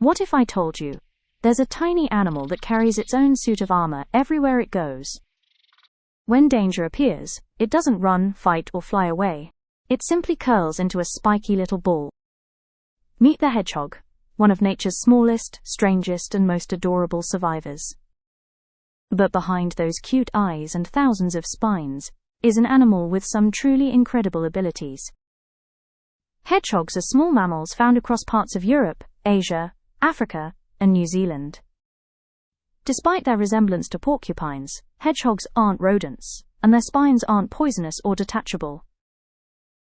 What if I told you there's a tiny animal that carries its own suit of armor everywhere it goes? When danger appears, it doesn't run, fight, or fly away. It simply curls into a spiky little ball. Meet the hedgehog, one of nature's smallest, strangest, and most adorable survivors. But behind those cute eyes and thousands of spines is an animal with some truly incredible abilities. Hedgehogs are small mammals found across parts of Europe, Asia, Africa, and New Zealand. Despite their resemblance to porcupines, hedgehogs aren't rodents, and their spines aren't poisonous or detachable.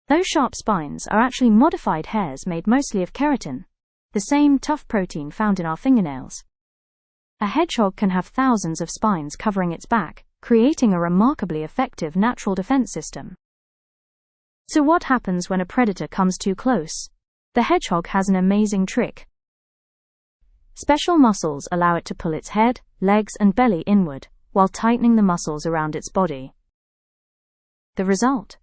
Those sharp spines are actually modified hairs made mostly of keratin, the same tough protein found in our fingernails. A hedgehog can have thousands of spines covering its back, creating a remarkably effective natural defense system. So what happens when a predator comes too close? The hedgehog has an amazing trick. Special muscles allow it to pull its head, legs, and belly inward, while tightening the muscles around its body. The result?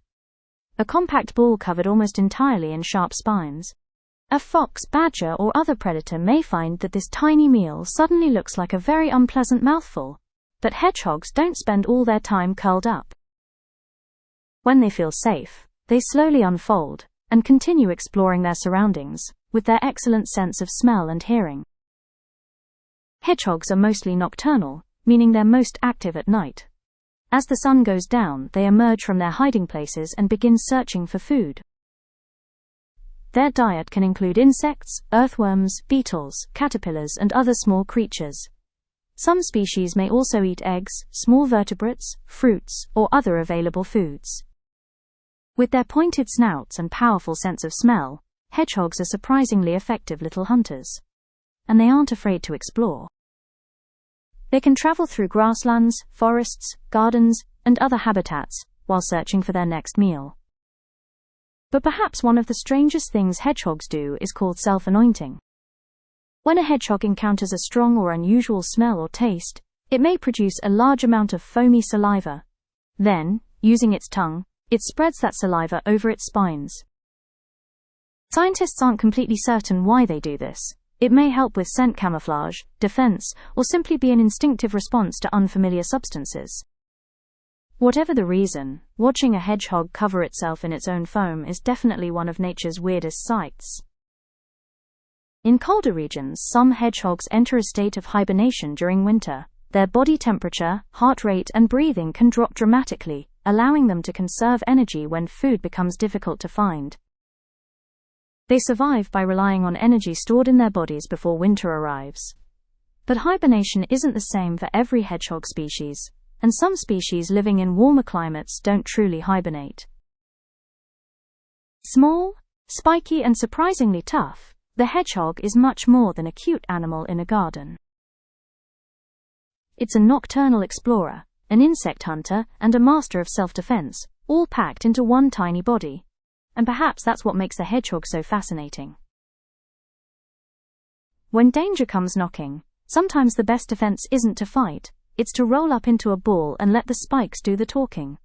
A compact ball covered almost entirely in sharp spines. A fox, badger, or other predator may find that this tiny meal suddenly looks like a very unpleasant mouthful, but hedgehogs don't spend all their time curled up. When they feel safe, they slowly unfold and continue exploring their surroundings, with their excellent sense of smell and hearing. Hedgehogs are mostly nocturnal, meaning they're most active at night. As the sun goes down, they emerge from their hiding places and begin searching for food. Their diet can include insects, earthworms, beetles, caterpillars, and other small creatures. Some species may also eat eggs, small vertebrates, fruits, or other available foods. With their pointed snouts and powerful sense of smell, hedgehogs are surprisingly effective little hunters. And they aren't afraid to explore. They can travel through grasslands, forests, gardens, and other habitats, while searching for their next meal. But perhaps one of the strangest things hedgehogs do is called self-anointing. When a hedgehog encounters a strong or unusual smell or taste, it may produce a large amount of foamy saliva. Then, using its tongue, it spreads that saliva over its spines. Scientists aren't completely certain why they do this. It may help with scent camouflage, defense, or simply be an instinctive response to unfamiliar substances. Whatever the reason, watching a hedgehog cover itself in its own foam is definitely one of nature's weirdest sights. In colder regions, some hedgehogs enter a state of hibernation during winter. Their body temperature, heart rate, and breathing can drop dramatically, allowing them to conserve energy when food becomes difficult to find. They survive by relying on energy stored in their bodies before winter arrives. But hibernation isn't the same for every hedgehog species, and some species living in warmer climates don't truly hibernate. Small, spiky, and surprisingly tough, the hedgehog is much more than a cute animal in a garden. It's a nocturnal explorer, an insect hunter, and a master of self-defense, all packed into one tiny body. And perhaps that's what makes the hedgehog so fascinating. When danger comes knocking, sometimes the best defense isn't to fight, it's to roll up into a ball and let the spikes do the talking.